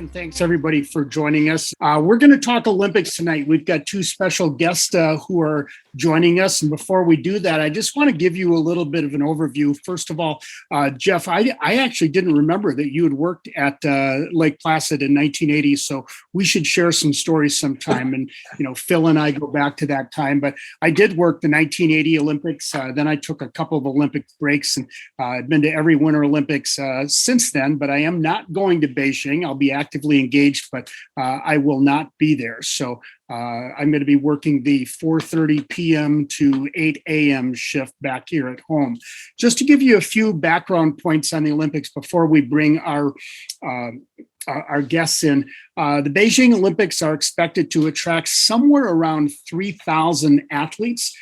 and thanks everybody for joining us. We're going to talk Olympics tonight. We've got two special guests who are joining us. And before we do that, I just want to give you a little bit of an overview. First of all, Jeff, I actually didn't remember that you had worked at Lake Placid in 1980. So we should share some stories sometime. And, Phil and I go back to that time. But I did work the 1980 Olympics. Then I took a couple of Olympic breaks, and I've been to every Winter Olympics since then. But I am not going to Beijing. I'll be actively engaged, but I will not be there. So I'm going to be working the 4:30 p.m. to 8 a.m. shift back here at home. Just to give you a few background points on the Olympics before we bring our guests in. The Beijing Olympics are expected to attract somewhere around 3,000 athletes.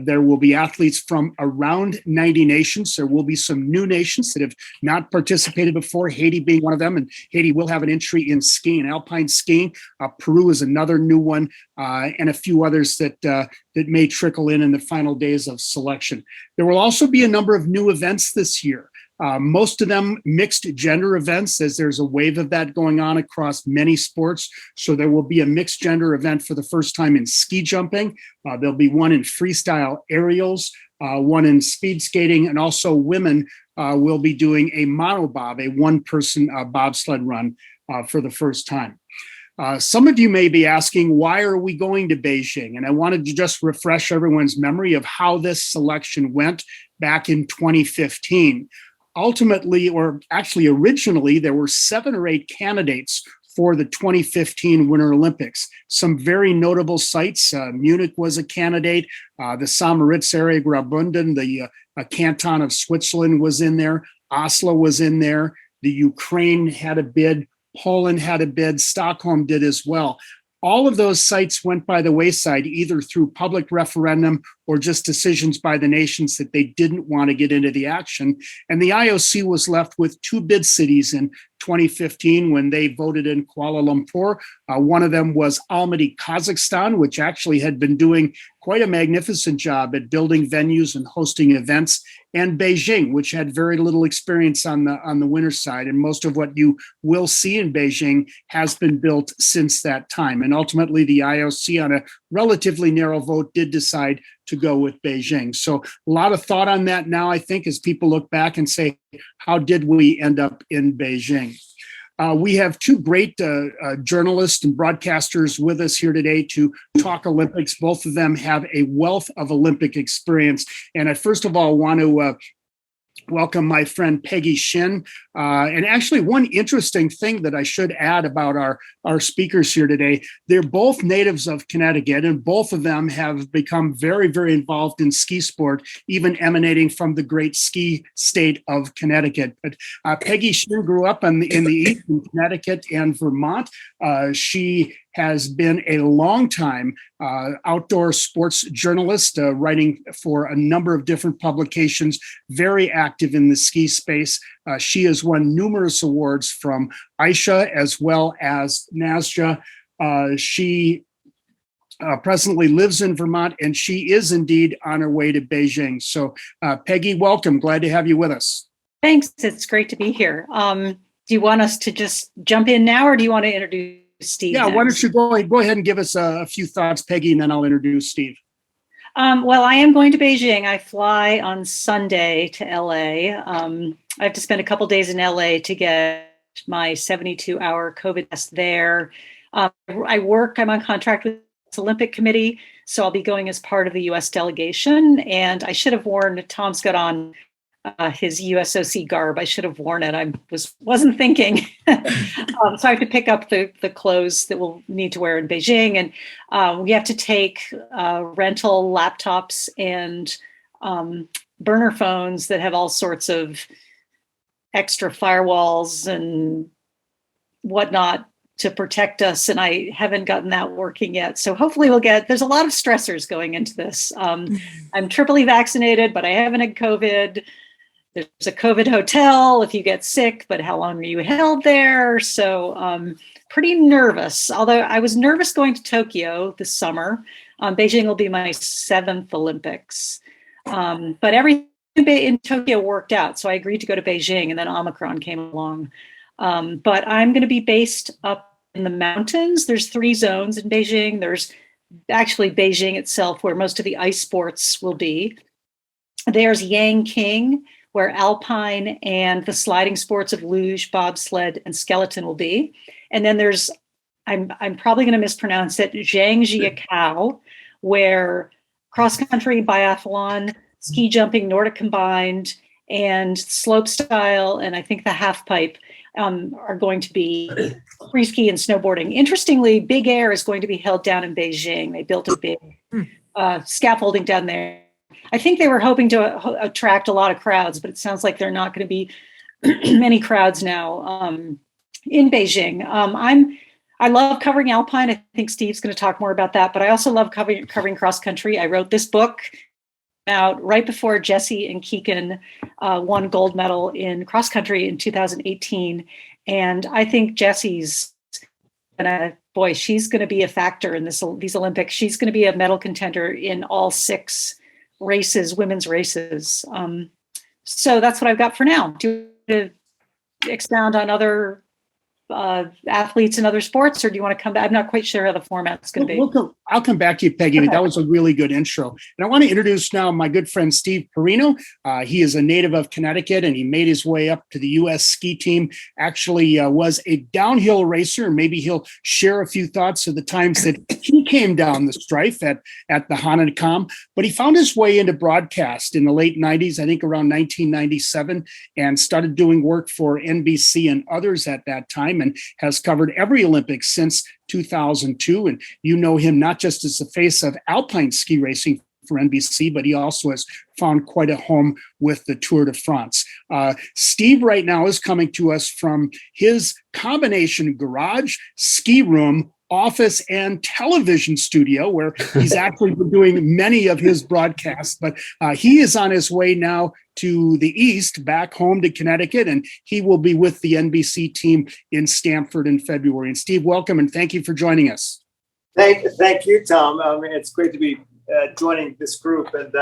There will be athletes from around 90 nations. There will be some new nations that have not participated before, Haiti being one of them, and Haiti will have an entry in skiing, alpine skiing. Peru is another new one, and a few others that may trickle in the final days of selection. There will also be a number of new events this year. Most of them mixed gender events, as there's a wave of that going on across many sports. So there will be a mixed gender event for the first time in ski jumping. There'll be one in freestyle aerials, one in speed skating, and also women will be doing a monobob, a one-person bobsled run for the first time. Some of you may be asking, why are we going to Beijing? And I wanted to just refresh everyone's memory of how this selection went back in 2015. Ultimately, or actually originally, there were 7 or 8 candidates for the 2015 Winter Olympics. Some very notable sites. Munich was a candidate. The St. area, Graubünden, the canton of Switzerland was in there. Oslo was in there. The Ukraine had a bid. Poland had a bid. Stockholm did as well. All of those sites went by the wayside, either through public referendum or just decisions by the nations that they didn't want to get into the action. And the IOC was left with 2 bid cities in 2015 when they voted in Kuala Lumpur. One of them was Almaty, Kazakhstan, which actually had been doing quite a magnificent job at building venues and hosting events, and Beijing, which had very little experience on the winter side. And most of what you will see in Beijing has been built since that time. And ultimately, the IOC, on a relatively narrow vote, did decide to go with Beijing. So a lot of thought on that now, I think, as people look back and say, how did we end up in Beijing? We have 2 great journalists and broadcasters with us here today to talk Olympics. Both of them have a wealth of Olympic experience. And I first of all want to welcome my friend Peggy Shinn. And actually, one interesting thing that I should add about our speakers here today, they're both natives of Connecticut, and both of them have become very, very involved in ski sport, even emanating from the great ski state of Connecticut. But Peggy Shinn grew up in the East, in Connecticut and Vermont. She has been a long time outdoor sports journalist, writing for a number of different publications, very active in the ski space. She has won numerous awards from NASJA as well as NASJA. She presently lives in Vermont, and she is indeed on her way to Beijing. So Peggy, welcome. Glad to have you with us. Thanks. It's great to be here. Do you want us to just jump in now, or do you want to introduce Steve? Yeah, next? Why don't you go ahead and give us a few thoughts, Peggy, and then I'll introduce Steve. Well, I am going to Beijing. I fly on Sunday to LA. I have to spend a couple days in LA to get my 72-hour COVID test there. I'm on contract with the Olympic Committee, so I'll be going as part of the U.S. delegation. And I should have worn, Tom's got on his USOC garb. I should have worn it. I wasn't thinking. So I have to pick up the clothes that we'll need to wear in Beijing. And we have to take rental laptops and burner phones that have all sorts of extra firewalls and whatnot to protect us. And I haven't gotten that working yet. So hopefully there's a lot of stressors going into this. I'm triply vaccinated, but I haven't had COVID. There's a COVID hotel if you get sick, but how long are you held there? So pretty nervous. Although I was nervous going to Tokyo this summer. Beijing will be my 7th Olympics. But everything in Tokyo worked out. So I agreed to go to Beijing, and then Omicron came along. But I'm going to be based up in the mountains. There's 3 zones in Beijing. There's actually Beijing itself, where most of the ice sports will be. There's Yangqing, where alpine and the sliding sports of luge, bobsled, and skeleton will be. And then there's, I'm probably going to mispronounce it, Zhangjiakou, where cross-country, biathlon, ski jumping, Nordic combined, and slope style, and I think the half pipe are going to be free ski and snowboarding. Interestingly, Big Air is going to be held down in Beijing. They built a big scaffolding down there. I think they were hoping to attract a lot of crowds, but it sounds like they're not going to be many crowds now in Beijing. I love covering alpine. I think Steve's going to talk more about that, but I also love covering cross country. I wrote this book out right before Jesse and Keegan won gold medal in cross country in 2018. And I think Jesse's she's going to be a factor in these Olympics. She's going to be a medal contender in all 6 races, women's races. So that's what I've got for now. Do you want to expound on other athletes in other sports, or do you want to come back? I'm not quite sure how the format's going to be. I'll come back to you, Peggy. Okay. That was a really good intro. And I want to introduce now my good friend, Steve Perino. He is a native of Connecticut, and he made his way up to the U.S. ski team. Actually was a downhill racer. Maybe he'll share a few thoughts of the times that he came down the strife at the Hahnenkamm. But he found his way into broadcast in the late 90s, I think around 1997, and started doing work for NBC and others at that time, and has covered every Olympics since 2002. And you know him not just as the face of alpine ski racing for NBC, but he also has found quite a home with the Tour de France. Steve right now is coming to us from his combination garage, ski room, office, and television studio, where he's actually been doing many of his broadcasts. But he is on his way now to the east, back home to Connecticut, and he will be with the NBC team in Stamford in February. And Steve, welcome, and thank you for joining us. Thank you, Tom. It's great to be joining this group. And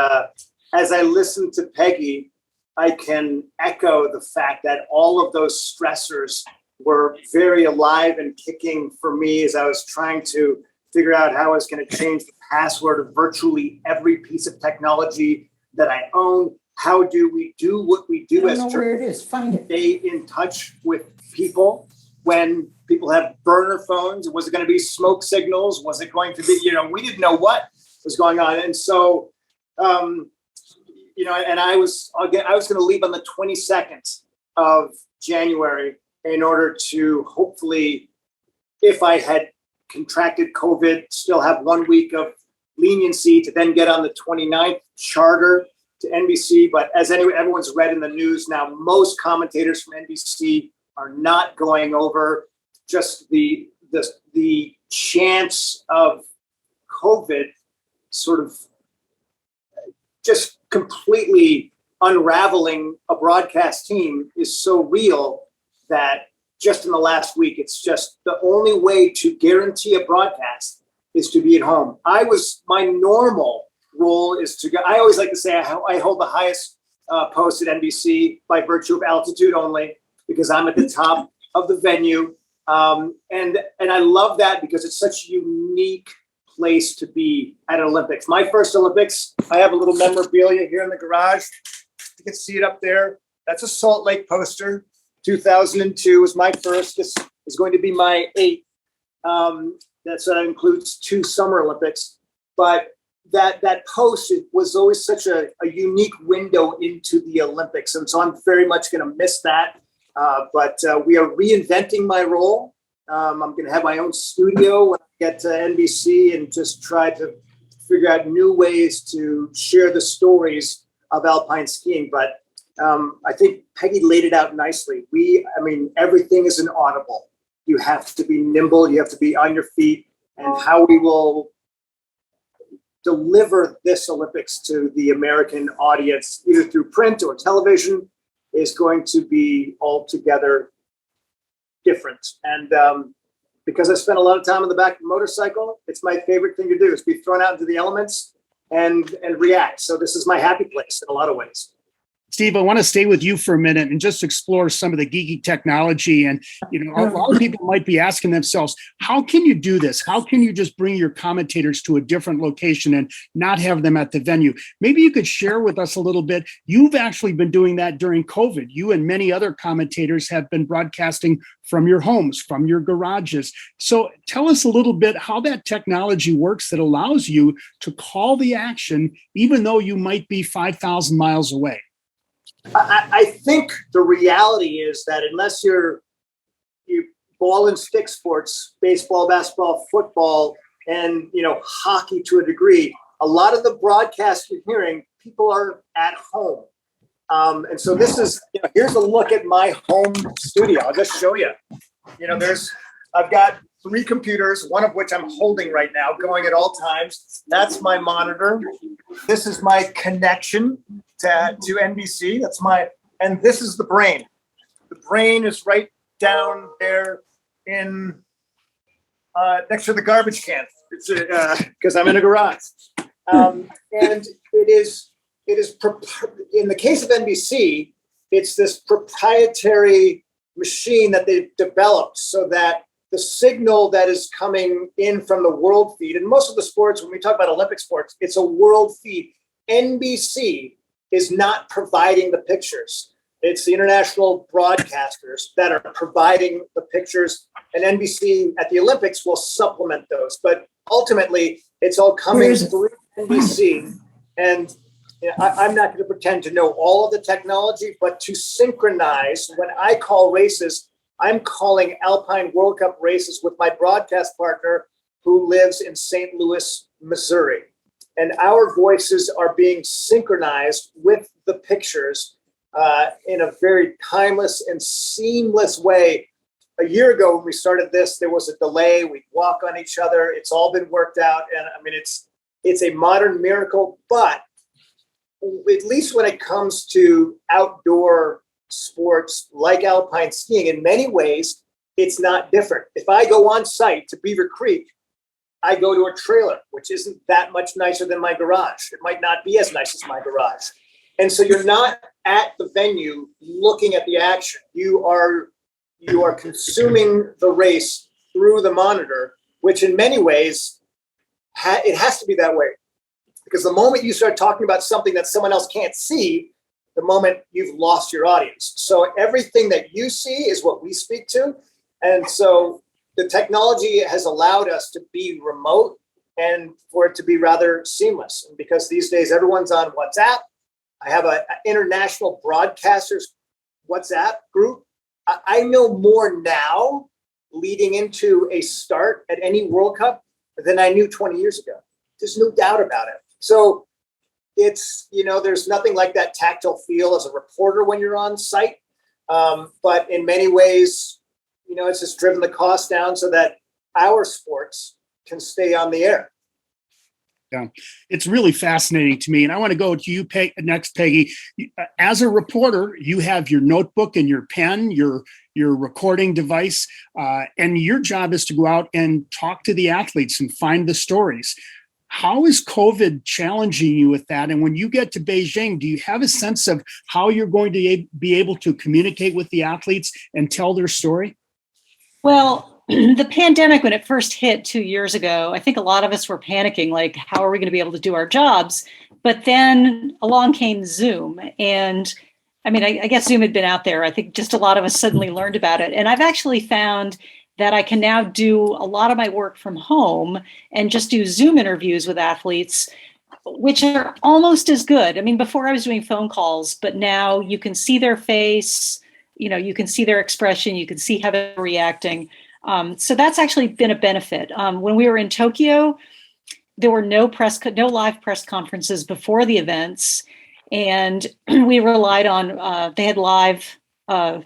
as I listen to Peggy, I can echo the fact that all of those stressors were very alive and kicking for me as I was trying to figure out how I was going to change the password of virtually every piece of technology that I own. How do we do what we do as journalists? Find it. Stay in touch with people when people have burner phones. Was it going to be smoke signals? Was it going to be, we didn't know what was going on. And so, and I was going to leave on the 22nd of January in order to hopefully, if I had contracted COVID, still have 1 week of leniency to then get on the 29th charter to NBC. But as everyone's read in the news now, most commentators from NBC are not going over. Just the chance of COVID sort of just completely unraveling a broadcast team is so real that just in the last week, it's just the only way to guarantee a broadcast is to be at home. My normal role is to go. I always like to say I hold the highest post at NBC by virtue of altitude only, because I'm at the top of the venue. And I love that because it's such a unique place to be at an Olympics. My first Olympics, I have a little memorabilia here in the garage. You can see it up there. That's a Salt Lake poster. 2002 was my first. This is going to be my 8th. That includes 2 Summer Olympics. But that post was always such a unique window into the Olympics. And so I'm very much going to miss that. But we are reinventing my role. I'm going to have my own studio when I get to NBC and just try to figure out new ways to share the stories of alpine skiing. But I think Peggy laid it out nicely. Everything is an audible. You have to be nimble. You have to be on your feet. And how we will deliver this Olympics to the American audience, either through print or television, is going to be altogether different. And because I spent a lot of time on the back of a motorcycle, it's my favorite thing to do, is be thrown out into the elements and react. So this is my happy place in a lot of ways. Steve, I want to stay with you for a minute and just explore some of the geeky technology. And, a lot of people might be asking themselves, how can you do this? How can you just bring your commentators to a different location and not have them at the venue? Maybe you could share with us a little bit. You've actually been doing that during COVID. You and many other commentators have been broadcasting from your homes, from your garages. So tell us a little bit how that technology works that allows you to call the action, even though you might be 5,000 miles away. I think the reality is that unless you ball and stick sports, baseball, basketball, football, and hockey to a degree, a lot of the broadcasts you're hearing, people are at home. And so this is, here's a look at my home studio. I'll just show you. I've got 3 computers, one of which I'm holding right now, going at all times. That's my monitor. This is my connection to NBC. And this is the brain. The brain is right down there in next to the garbage can. It's because I'm in a garage. And it is in the case of NBC, it's this proprietary machine that they've developed so that the signal that is coming in from the world feed, and most of the sports, when we talk about Olympic sports, it's a world feed. NBC is not providing the pictures. It's the international broadcasters that are providing the pictures, and NBC at the Olympics will supplement those. But ultimately, it's all coming through NBC. And I'm not going to pretend to know all of the technology, but to synchronize, when I call races, I'm calling Alpine World Cup races with my broadcast partner who lives in St. Louis, Missouri. And our voices are being synchronized with the pictures in a very timeless and seamless way. A year ago, when we started this, there was a delay. We'd walk on each other. It's all been worked out. And I mean, it's a modern miracle, but at least when it comes to outdoor sports like alpine skiing, in many ways, it's not different. If I go on site to Beaver Creek, I go to a trailer, which isn't that much nicer than my garage. It might not be as nice as my garage. And so you're not at the venue looking at the action. You are consuming the race through the monitor, which in many ways, it has to be that way. Because the moment you start talking about something that someone else can't see, the moment you've lost your audience. So everything that you see is what we speak to. And so the technology has allowed us to be remote and for it to be rather seamless. And because these days everyone's on WhatsApp, I have an international broadcasters WhatsApp group. I know more now leading into a start at any World Cup than I knew 20 years ago. There's no doubt about it. So it's, there's nothing like that tactile feel as a reporter when you're on site. But in many ways, it's just driven the cost down so that our sports can stay on the air. Yeah, it's really fascinating to me. And I want to go to you next, Peggy. As a reporter, you have your notebook and your pen, your recording device, and your job is to go out and talk to the athletes and find the stories. How is COVID challenging you with that? And when you get to Beijing, do you have a sense of how you're going to be able to communicate with the athletes and tell their story? Well, the pandemic, when it first hit 2 years ago, I think a lot of us were panicking, like, how are we going to be able to do our jobs? But then along came Zoom. And I mean, I guess Zoom had been out there. I think just a lot of us suddenly learned about it. And I've actually found that I can now do a lot of my work from home and just do Zoom interviews with athletes, which are almost as good. I mean, before I was doing phone calls, but now you can see their face, you can see their expression, you can see how they're reacting. So that's actually been a benefit. When we were in Tokyo, there were no live press conferences before the events. And we relied on, they had live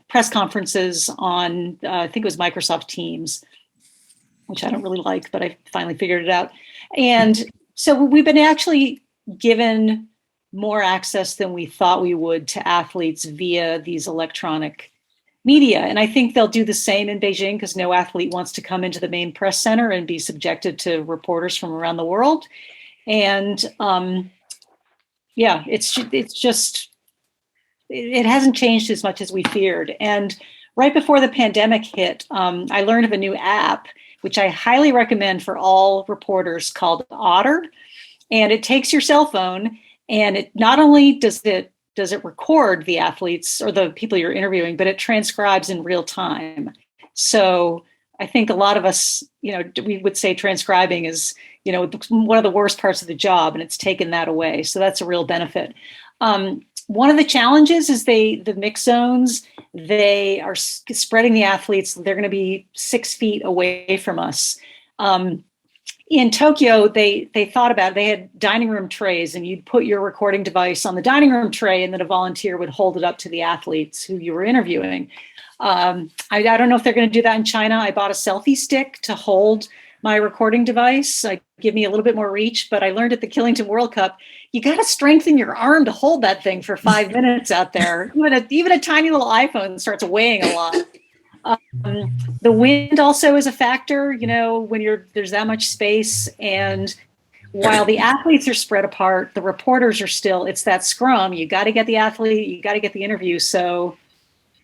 press conferences on, I think it was Microsoft Teams, which I don't really like, but I finally figured it out. And so we've been actually given more access than we thought we would to athletes via these electronic media. And I think they'll do the same in Beijing because no athlete wants to come into the main press center and be subjected to reporters from around the world. And yeah, it's just, it hasn't changed as much as we feared. And right before the pandemic hit, I learned of a new app, which I highly recommend for all reporters, called Otter. And it takes your cell phone, and it not only does it record the athletes or the people you're interviewing, but it transcribes in real time. So I think a lot of us, we would say transcribing is, one of the worst parts of the job, and it's taken that away. So that's a real benefit. One of the challenges is the mix zones. They are spreading the athletes. They're going to be 6 feet away from us. In Tokyo, they thought about it. They had dining room trays, and you'd put your recording device on the dining room tray, and then a volunteer would hold it up to the athletes who you were interviewing. I don't know if they're going to do that in China. I bought a selfie stick to hold my recording device. Give me a little bit more reach, but I learned at the Killington World Cup, you got to strengthen your arm to hold that thing for 5 minutes out there. Even a tiny little iPhone starts weighing a lot. The wind also is a factor, when there's that much space. And while the athletes are spread apart, the reporters are still, it's that scrum. You got to get the athlete, you got to get the interview. So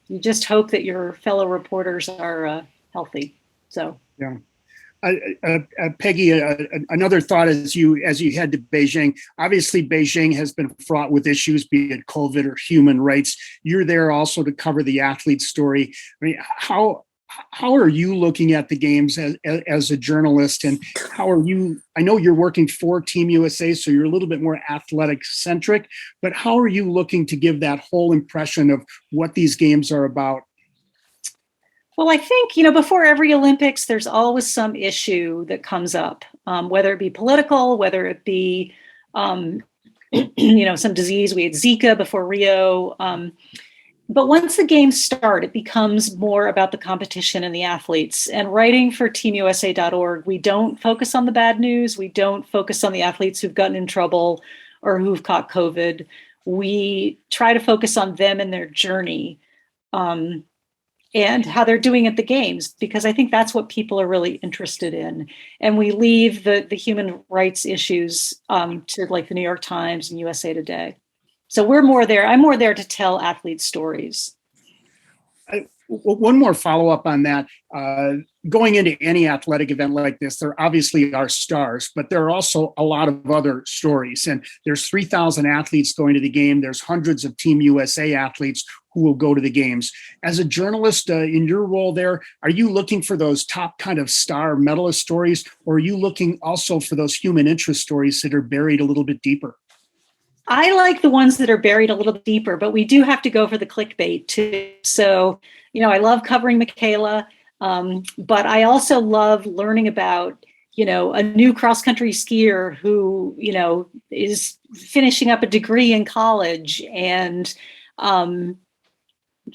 you just hope that your fellow reporters are healthy. So, yeah. Peggy, another thought as you head to Beijing. Obviously, Beijing has been fraught with issues, be it COVID or human rights. You're there also to cover the athlete story. I mean, how are you looking at the games as a journalist, and how are you? I know you're working for Team USA, so you're a little bit more athletic centric. But how are you looking to give that whole impression of what these games are about? Well, I think, before every Olympics, there's always some issue that comes up, whether it be political, whether it be, some disease. We had Zika before Rio. But once the games start, it becomes more about the competition and the athletes. And writing for teamusa.org, we don't focus on the bad news. We don't focus on the athletes who've gotten in trouble or who've caught COVID. We try to focus on them and their journey. And how they're doing at the games, because I think that's what people are really interested in. And we leave the human rights issues to like the New York Times and USA Today. So we're more there. I'm more there to tell athletes' stories. One more follow-up on that. Going into any athletic event like this, there obviously are stars, but there are also a lot of other stories. And there's 3,000 athletes going to the game. There's hundreds of Team USA athletes who will go to the games. As a journalist, in your role there, are you looking for those top kind of star medalist stories, or are you looking also for those human interest stories that are buried a little bit deeper? I like the ones that are buried a little bit deeper, but we do have to go for the clickbait too. So, I love covering Michaela, but I also love learning about, a new cross-country skier who, is finishing up a degree in college and,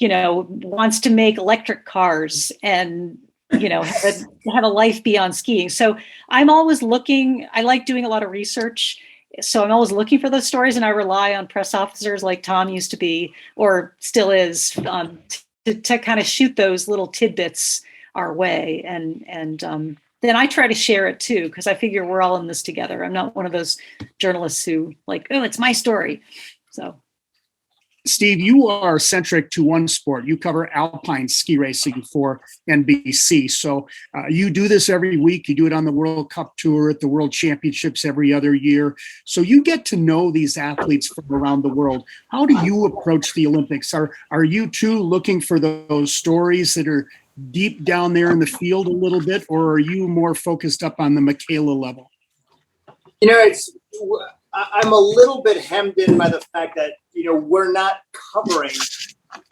wants to make electric cars and, have a life beyond skiing. So I'm always looking, I like doing a lot of research. So I'm always looking for those stories, and I rely on press officers like Tom used to be, or still is, to kind of shoot those little tidbits our way. And then I try to share it too, because I figure we're all in this together. I'm not one of those journalists who like, oh, it's my story. So. Steve, you are centric to one sport. You cover alpine ski racing for NBC. So you do this every week. You do it on the World Cup Tour, at the World Championships every other year. So you get to know these athletes from around the world. How do you approach the Olympics? Are you too looking for those stories that are deep down there in the field a little bit, or are you more focused up on the Michaela level? I'm a little bit hemmed in by the fact that, we're not covering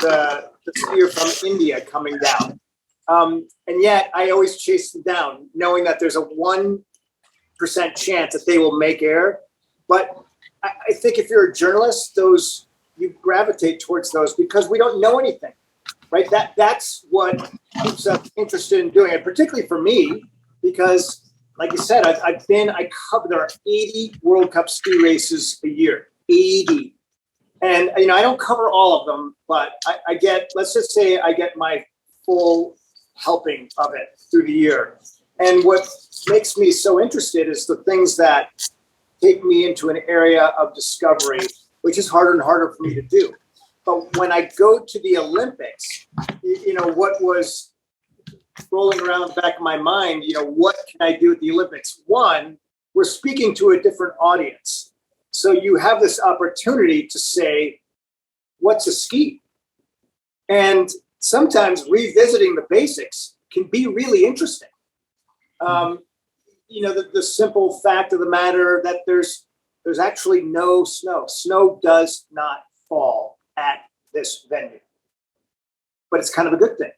the skier from India coming down. And yet I always chase them down, knowing that there's a 1% chance that they will make air. But I think if you're a journalist, you gravitate towards those because we don't know anything, right? That's what keeps us interested in doing it, particularly for me, because like you said, I cover, there are 80 World Cup ski races a year, 80. And, I don't cover all of them, but I get, let's just say I get my full helping of it through the year. And what makes me so interested is the things that take me into an area of discovery, which is harder and harder for me to do. But when I go to the Olympics, what was rolling around the back of my mind, what can I do at the Olympics? One, we're speaking to a different audience. So you have this opportunity to say, what's a ski? And sometimes revisiting the basics can be really interesting. The simple fact of the matter that there's actually no snow. Snow does not fall at this venue. But it's kind of a good thing,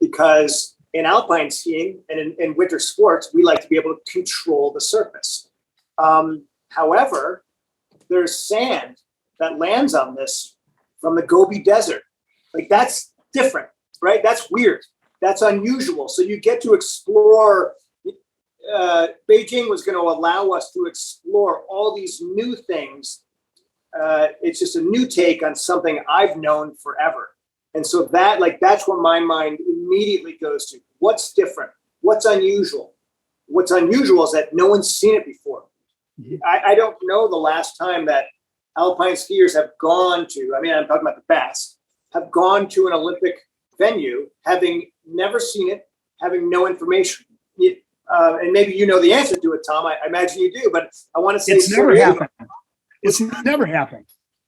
because in alpine skiing and in winter sports, we like to be able to control the surface. However, there's sand that lands on this from the Gobi Desert. Like, that's different, right? That's weird. That's unusual. So you get to explore. Beijing was going to allow us to explore all these new things. It's just a new take on something I've known forever. And so that's where my mind immediately goes to. What's different? What's unusual? What's unusual is that no one's seen it before. I don't know the last time that alpine skiers have gone to, I'm talking about the best, have gone to an Olympic venue, having never seen it, having no information. And maybe you know the answer to it, Tom. I imagine you do, but I want to say it's never happened. It's never happened.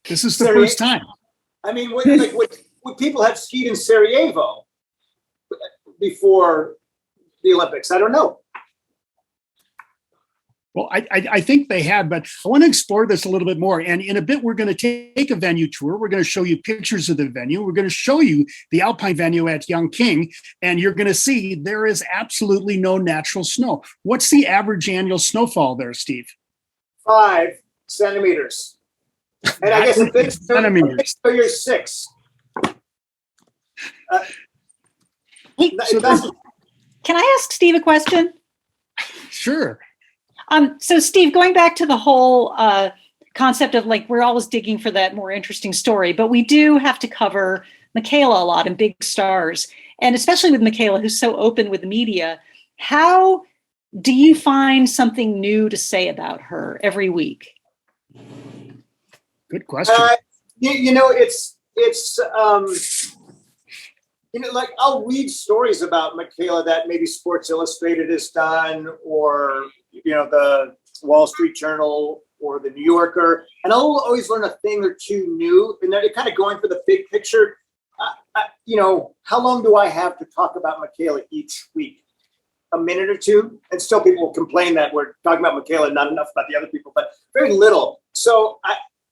This is the first time. Would people have skied in Sarajevo before the Olympics? I don't know. Well, I think they had, but I want to explore this a little bit more. And in a bit, we're going to take a venue tour. We're going to show you pictures of the venue. We're going to show you the alpine venue at Yangqing, and you're going to see there is absolutely no natural snow. What's the average annual snowfall there, Steve? 5 centimeters. And I guess a big centimeters. So you're 6. Can I ask Steve a question? Sure. So Steve, going back to the whole concept of we're always digging for that more interesting story, but we do have to cover Michaela a lot and big stars. And especially with Michaela, who's so open with the media, how do you find something new to say about her every week? Good question. I'll read stories about Michaela that maybe Sports Illustrated has done, or the Wall Street Journal or the New Yorker, and I'll always learn a thing or two new. And they're kind of going for the big picture. How long do I have to talk about Michaela each week? A minute or two? And still people will complain that we're talking about Michaela and not enough about the other people, but very little. So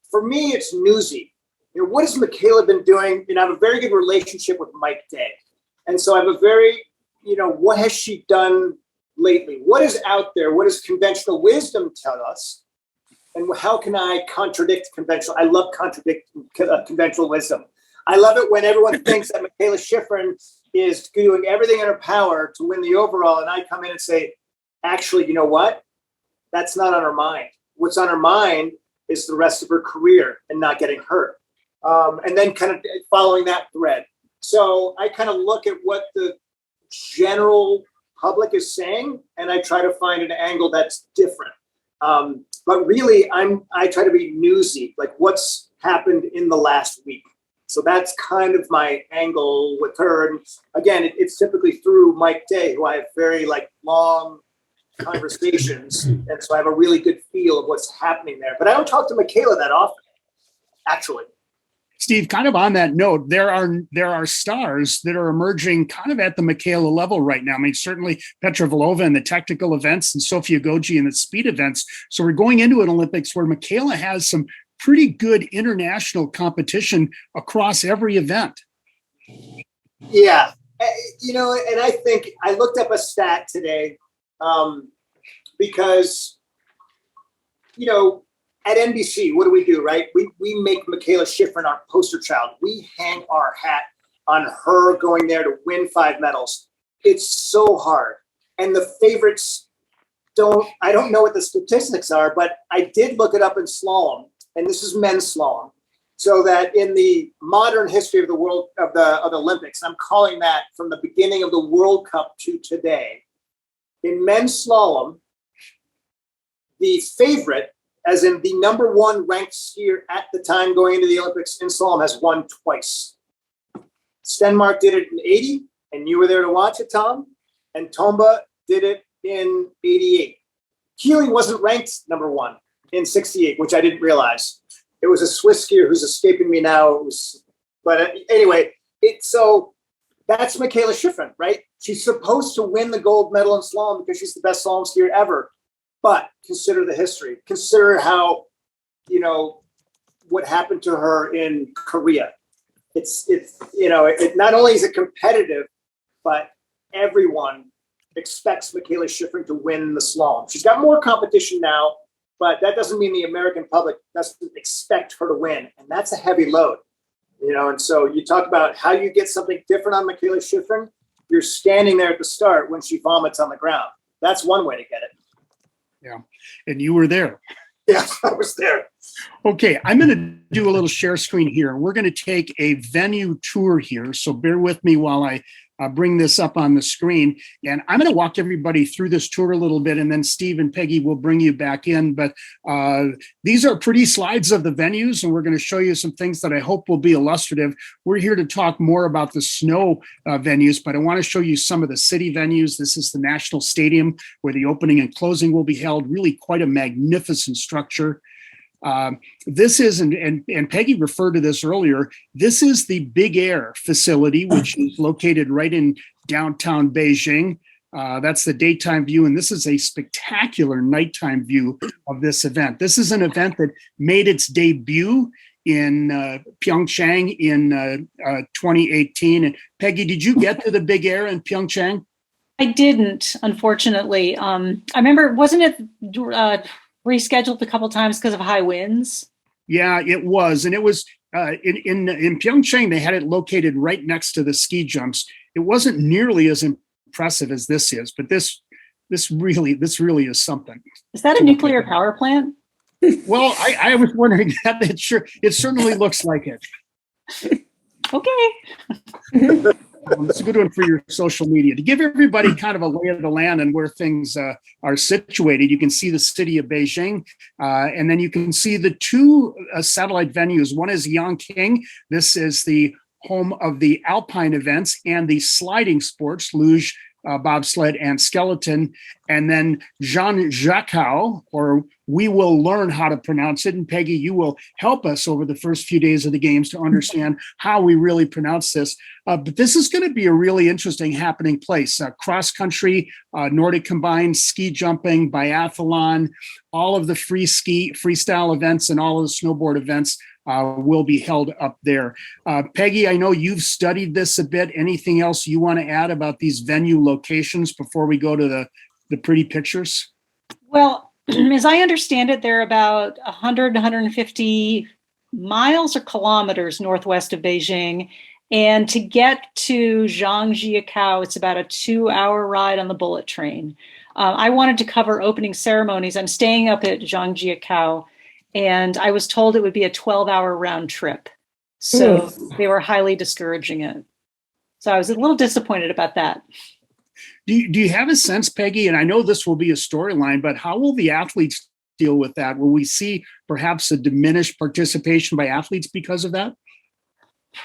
for me, it's newsy. What has Michaela been doing? I have a very good relationship with Mike Day. And so I have a very, what has she done lately? What is out there? What does conventional wisdom tell us? And how can I contradict conventional? I love conventional wisdom. I love it when everyone thinks that Michaela Schifrin is doing everything in her power to win the overall. And I come in and say, actually, you know what? That's not on her mind. What's on her mind is the rest of her career and not getting hurt. And then kind of following that thread. So I kind of look at what the general public is saying, and I try to find an angle that's different. But really, I try to be newsy, like what's happened in the last week. So that's kind of my angle with her. And again, it's typically through Mike Day, who I have very long conversations. And so I have a really good feel of what's happening there. But I don't talk to Michaela that often, actually. Steve, kind of on that note, there are stars that are emerging kind of at the Michaela level right now. Certainly Petra Vlhova in the technical events and Sofia Goji in the speed events. So we're going into an Olympics where Michaela has some pretty good international competition across every event. Yeah. And I think I looked up a stat today because, at NBC, what do we do, right? We make Michaela Schifrin our poster child. We hang our hat on her going there to win 5 medals. It's so hard. And the favorites I don't know what the statistics are, but I did look it up in slalom, and this is men's slalom. So that in the modern history of the world, of the Olympics, I'm calling that from the beginning of the World Cup to today, in men's slalom, the favorite as in the number one ranked skier at the time going into the Olympics in slalom, has won twice. Stenmark did it in 80, and you were there to watch it, Tom. And Tomba did it in 88. Keeling wasn't ranked number one in 68, which I didn't realize. It was a Swiss skier who's escaping me now. But anyway, so that's Michaela Schifrin, right? She's supposed to win the gold medal in slalom because she's the best slalom skier ever. But consider the history. Consider how, what happened to her in Korea. It not only is it competitive, but everyone expects Michaela Schifrin to win the slalom. She's got more competition now, but that doesn't mean the American public doesn't expect her to win. And that's a heavy load, and so you talk about how you get something different on Michaela Schifrin. You're standing there at the start when she vomits on the ground. That's one way to get it. Yeah. And you were there. Yeah, I was there. Okay, I'm going to do a little share screen here. We're going to take a venue tour here. So bear with me while I bring this up on the screen. And I'm going to walk everybody through this tour a little bit, and then Steve and Peggy will bring you back in. But these are pretty slides of the venues, and we're going to show you some things that I hope will be illustrative. We're here to talk more about the snow venues, but I want to show you some of the city venues. This is the National Stadium where the opening and closing will be held. Really quite a magnificent structure. This is, and Peggy referred to this earlier, this is the Big Air facility, which is located right in downtown Beijing. That's the daytime view, and this is a spectacular nighttime view of this event. This is an event that made its debut in Pyeongchang in 2018. And Peggy, did you get to the Big Air in Pyeongchang? I didn't, unfortunately. I remember, wasn't it rescheduled a couple times because of high winds? Yeah, it was. And it was in Pyeongchang, they had it located right next to the ski jumps. It wasn't nearly as impressive as this is, but this really is something. Is that a nuclear power plant? Well, I was wondering that. It certainly looks like it. Okay. It's a good one for your social media. To give everybody kind of a lay of the land and where things are situated, you can see the city of Beijing, and then you can see the two satellite venues. One is Yangqing. This is the home of the alpine events and the sliding sports, luge, bobsled, and skeleton. And then Zhangjiakou, or we will learn how to pronounce it. And Peggy, you will help us over the first few days of the games to understand how we really pronounce this. But this is going to be a really interesting happening place. Cross country, Nordic combined, ski jumping, biathlon, all of the freestyle events and all of the snowboard events will be held up there. Peggy, I know you've studied this a bit. Anything else you want to add about these venue locations before we go to the pretty pictures? Well, as I understand it, they're about 100, 150 miles or kilometers northwest of Beijing. And to get to Zhangjiakou, it's about a 2-hour ride on the bullet train. I wanted to cover opening ceremonies. I'm staying up at Zhangjiakou, and I was told it would be a 12-hour round trip. So they were highly discouraging it. So I was a little disappointed about that. Do you have a sense, Peggy, and I know this will be a storyline, but how will the athletes deal with that? Will we see perhaps a diminished participation by athletes because of that?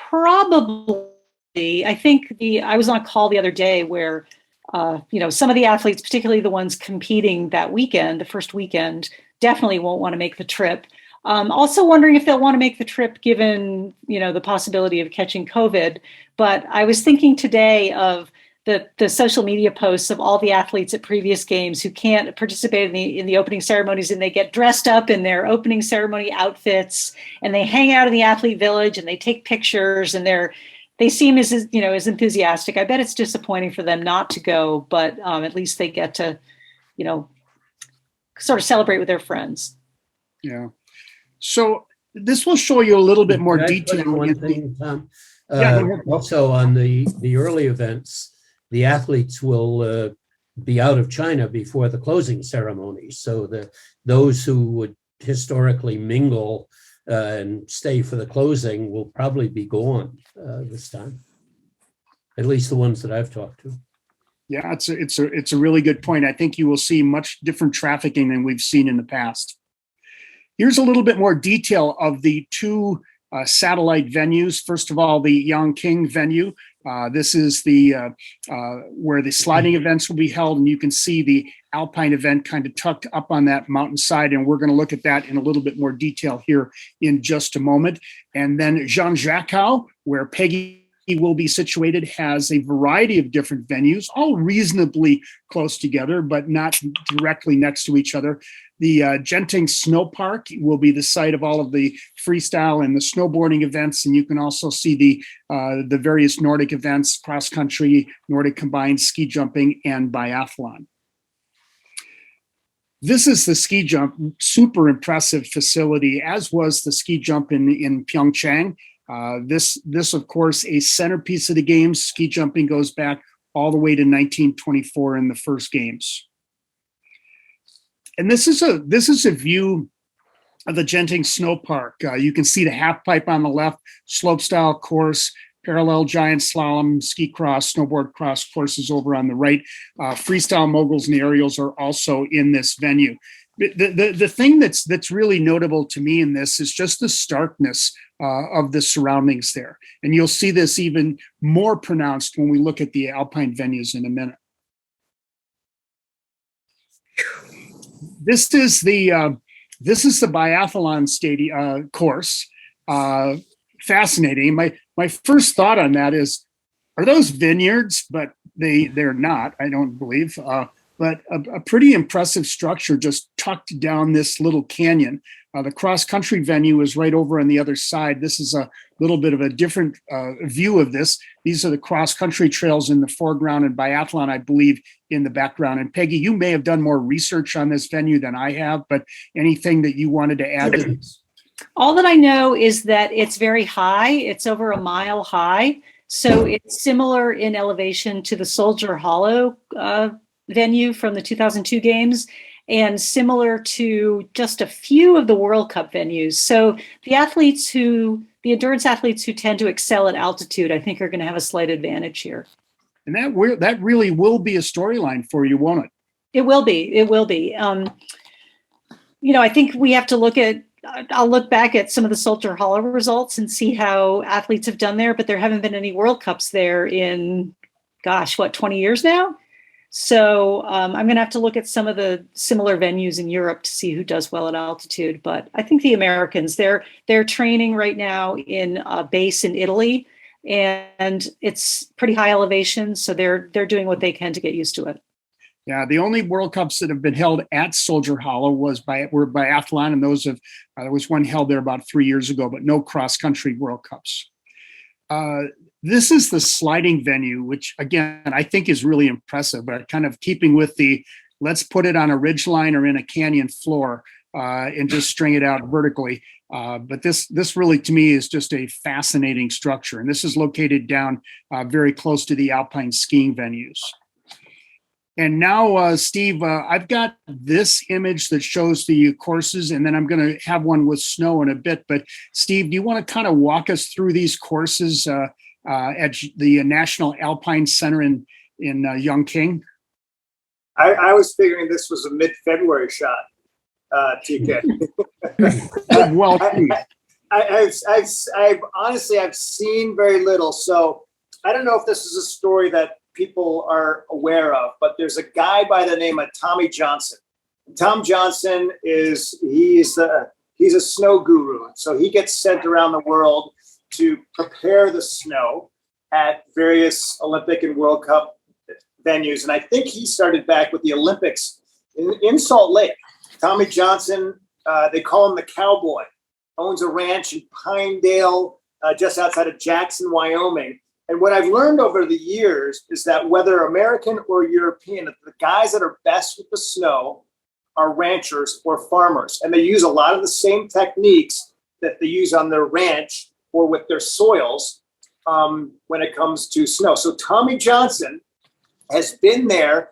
Probably. I think I was on a call the other day where, some of the athletes, particularly the ones competing that weekend, the first weekend, definitely won't want to make the trip. Also wondering if they'll want to make the trip given, the possibility of catching COVID. But I was thinking today of the social media posts of all the athletes at previous games who can't participate in the opening ceremonies, and they get dressed up in their opening ceremony outfits and they hang out in the athlete village and they take pictures and they seem as enthusiastic. I bet it's disappointing for them not to go, but at least they get to, sort of celebrate with their friends. Yeah. So this will show you a little bit more detail. One thing, Tom. Yeah, also on the early events, the athletes will be out of China before the closing ceremony. So those who would historically mingle and stay for the closing will probably be gone this time. At least the ones that I've talked to. Yeah, it's a really good point. I think you will see much different trafficking than we've seen in the past. Here's a little bit more detail of the two satellite venues. First of all, the Yongqing venue. This is the where the sliding events will be held, and you can see the alpine event kind of tucked up on that mountainside, and we're going to look at that in a little bit more detail here in just a moment. And then Zhangjiakou, where Peggy will be situated, has a variety of different venues, all reasonably close together, but not directly next to each other. The Genting Snow Park will be the site of all of the freestyle and the snowboarding events, and you can also see the various Nordic events: cross country, Nordic combined, ski jumping, and biathlon. This is the ski jump, super impressive facility, as was the ski jump in Pyeongchang. This, of course, a centerpiece of the games. Ski jumping goes back all the way to 1924 in the first games. And this is a view of the Genting Snow Park. You can see the half pipe on the left, slopestyle course, parallel giant slalom, ski cross, snowboard cross courses over on the right. Freestyle moguls and aerials are also in this venue. The thing that's really notable to me in this is just the starkness of the surroundings there. And you'll see this even more pronounced when we look at the alpine venues in a minute. This is the biathlon stadium course. Fascinating. My first thought on that is, are those vineyards? But they're not, I don't believe. But a pretty impressive structure just tucked down this little canyon. The cross-country venue is right over on the other side. This is a little bit of a different view of this. These are the cross-country trails in the foreground, and biathlon, I believe, in the background. And Peggy, you may have done more research on this venue than I have, but anything that you wanted to add to this? All that I know is that it's very high. It's over a mile high. So it's similar in elevation to the Soldier Hollow venue from the 2002 games, and similar to just a few of the World Cup venues. So the endurance athletes who tend to excel at altitude, I think, are going to have a slight advantage here. And that really will be a storyline for you, won't it? It will be. It will be. I think we have to I'll look back at some of the Soldier Hollow results and see how athletes have done there, but there haven't been any World Cups there in, 20 years now? So I'm going to have to look at some of the similar venues in Europe to see who does well at altitude. But I think the Americans, they're training right now in a base in Italy, and it's pretty high elevation. So they're doing what they can to get used to it. Yeah, the only World Cups that have been held at Soldier Hollow were biathlon, and there was one held there about 3 years ago, but no cross-country World Cups. This is the sliding venue, which, again, I think is really impressive, but kind of keeping with the let's put it on a ridge line or in a canyon floor and just string it out vertically. But this really, to me, is just a fascinating structure. And this is located down very close to the alpine skiing venues. And now, Steve, I've got this image that shows the courses, and then I'm going to have one with snow in a bit. But Steve, do you want to kind of walk us through these courses at the National Alpine Center in Yongqing? I was figuring this was a mid-February shot, TK. Well, I've honestly, I've seen very little, so I don't know if this is a story that people are aware of, but there's a guy by the name of Tommy Johnson. Tom Johnson he's a snow guru. So he gets sent around the world to prepare the snow at various Olympic and World Cup venues. And I think he started back with the Olympics in Salt Lake. Tommy Johnson, they call him the Cowboy, owns a ranch in Pinedale, just outside of Jackson, Wyoming. And what I've learned over the years is that whether American or European, the guys that are best with the snow are ranchers or farmers. And they use a lot of the same techniques that they use on their ranch or with their soils when it comes to snow. So Tommy Johnson has been there.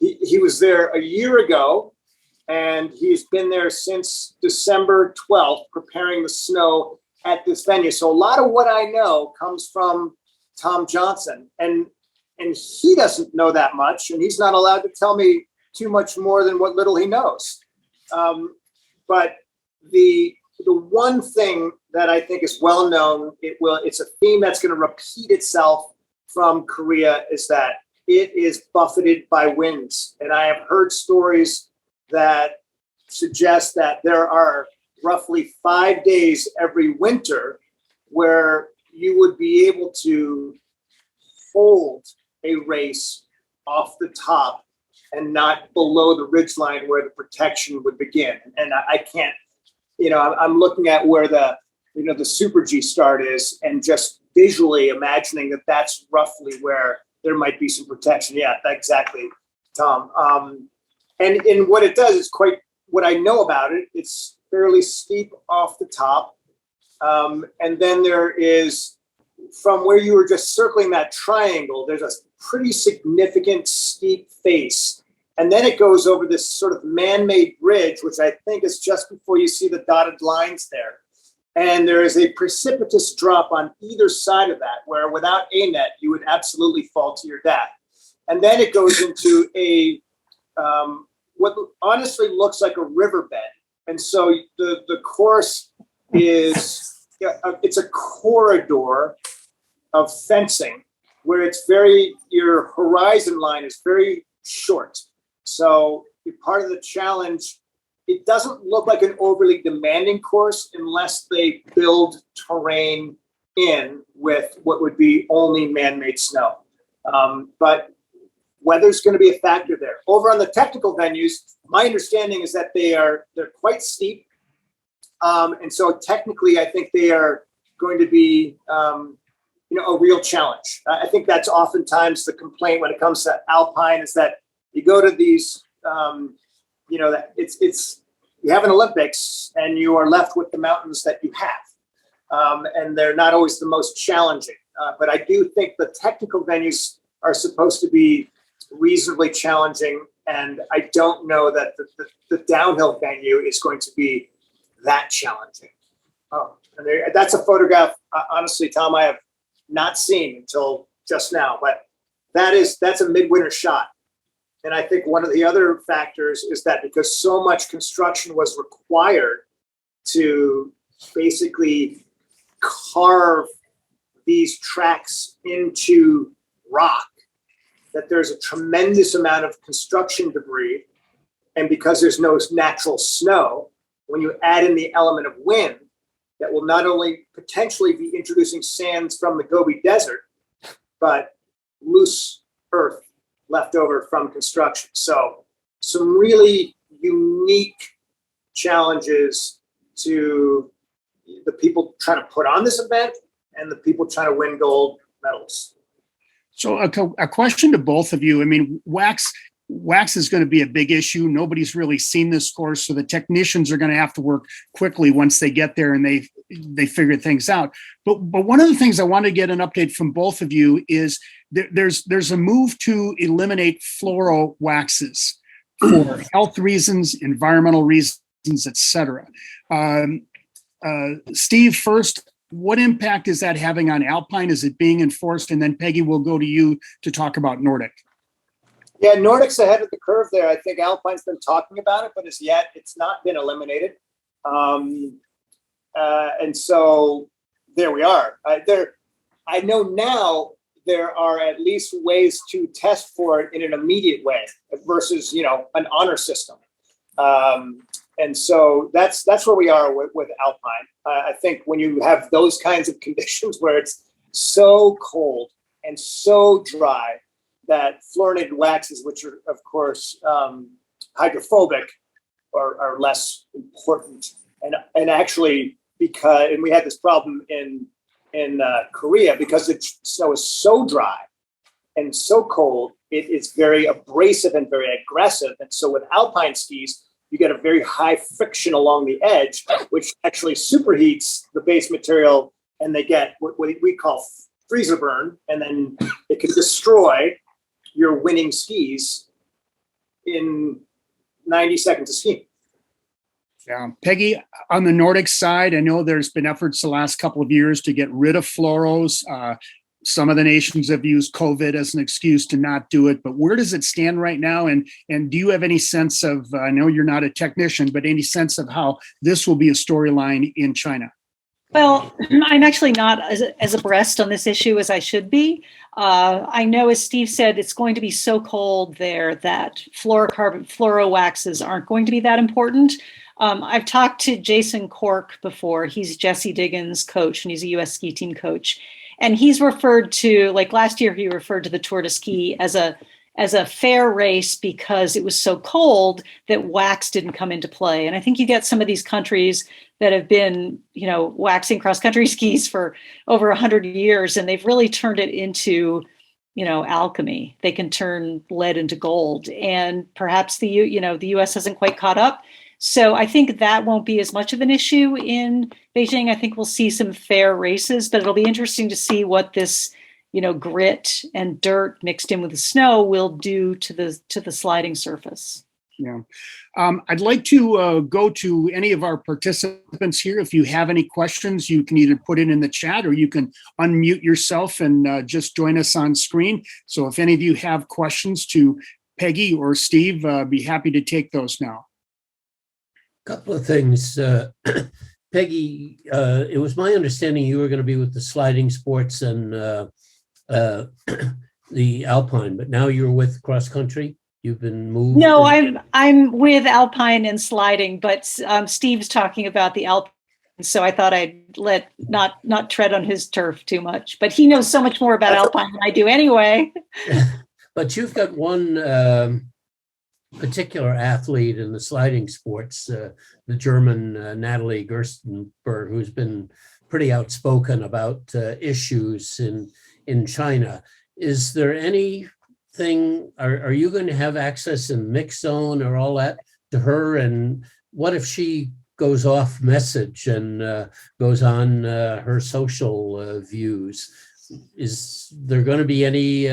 He was there a year ago, and he's been there since December 12th, preparing the snow at this venue. So a lot of what I know comes from Tom Johnson, and he doesn't know that much, and he's not allowed to tell me too much more than what little he knows. But the one thing that I think is well known, it's a theme that's going to repeat itself from Korea, is that it is buffeted by winds. And I have heard stories that suggest that there are roughly 5 days every winter where you would be able to hold a race off the top and not below the ridgeline where the protection would begin. And I can't, I'm looking at where the Super G start is and just visually imagining that that's roughly where there might be some protection. Yeah, exactly, Tom. And what it does is what I know about it, it's fairly steep off the top. And then there is, from where you were just circling that triangle, there's a pretty significant steep face. And then it goes over this sort of man-made bridge, which I think is just before you see the dotted lines there. And there is a precipitous drop on either side of that, where without a net, you would absolutely fall to your death. And then it goes into what honestly looks like a riverbed. And so the course is, it's a corridor of fencing where your horizon line is very short. So part of the challenge, it doesn't look like an overly demanding course unless they build terrain in with what would be only man-made snow. But weather's going to be a factor there. Over on the technical venues, my understanding is that they're quite steep. And so technically, I think they are going to be, a real challenge. I think that's oftentimes the complaint when it comes to Alpine, is that you go to these, that you have an Olympics and you are left with the mountains that you have. And they're not always the most challenging. But I do think the technical venues are supposed to be reasonably challenging. And I don't know that the downhill venue is going to be that challenging. Oh, and that's a photograph, honestly, Tom, I have not seen until just now, but that's a midwinter shot. And I think one of the other factors is that because so much construction was required to basically carve these tracks into rock, that there's a tremendous amount of construction debris. And because there's no natural snow, when you add in the element of wind, that will not only potentially be introducing sands from the Gobi Desert, but loose earth left over from construction. So some really unique challenges to the people trying to put on this event and the people trying to win gold medals. So a question to both of you. I mean, wax is going to be a big issue. Nobody's really seen this course, so the technicians are going to have to work quickly once they get there and they figure things out. But one of the things I want to get an update from both of you is there's a move to eliminate fluoro waxes for health reasons, environmental reasons, etc. Steve, first, what impact is that having on Alpine? Is it being enforced? And then Peggy, we'll go to you to talk about Nordic. Yeah, Nordic's ahead of the curve there. I think Alpine's been talking about it, but as yet it's not been eliminated. And so there we are. I know now there are at least ways to test for it in an immediate way versus, an honor system. And so that's where we are with Alpine. I think when you have those kinds of conditions where it's so cold and so dry, that fluorinated waxes, which are, of course, hydrophobic, are less important. And actually, and we had this problem in Korea, because the snow is so dry and so cold, it is very abrasive and very aggressive. And so with Alpine skis, you get a very high friction along the edge, which actually superheats the base material, and they get what we call freezer burn, and then it can destroy your winning skis in 90 seconds of skiing. Yeah. Peggy, on the Nordic side, I know there's been efforts the last couple of years to get rid of fluoros. Some of the nations have used COVID as an excuse to not do it, but where does it stand right now? And do you have any sense of, I know you're not a technician, but any sense of how this will be a storyline in China? Well, I'm actually not as abreast on this issue as I should be. I know, as Steve said, it's going to be so cold there that fluoro waxes aren't going to be that important. I've talked to Jason Cork before. He's Jesse Diggins' coach, and he's a U.S. ski team coach. And he's referred to, like last year, he referred to the Tour de Ski as a fair race because it was so cold that wax didn't come into play. And I think you get some of these countries that have been, waxing cross-country skis for over 100 years, and they've really turned it into, alchemy. They can turn lead into gold, and perhaps the U.S. hasn't quite caught up. So I think that won't be as much of an issue in Beijing. I think we'll see some fair races, but it'll be interesting to see what this, grit and dirt mixed in with the snow will do to the sliding surface. Yeah. I'd like to go to any of our participants here. If you have any questions, you can either put it in the chat or you can unmute yourself and just join us on screen. So if any of you have questions to Peggy or Steve, be happy to take those now. Couple of things. Peggy, it was my understanding you were going to be with the sliding sports and the alpine, but now you're with cross country. You've been moved. No, I'm with alpine and sliding, but Steve's talking about the alpine, so I thought I'd not tread on his turf too much. But he knows so much more about alpine than I do anyway. But you've got one particular athlete in the sliding sports, the German Natalie Gerstenberg, who's been pretty outspoken about issues in China. Is there anything, are you going to have access in mix zone or all that to her? And what if she goes off message and goes on her social views? Is there going to be any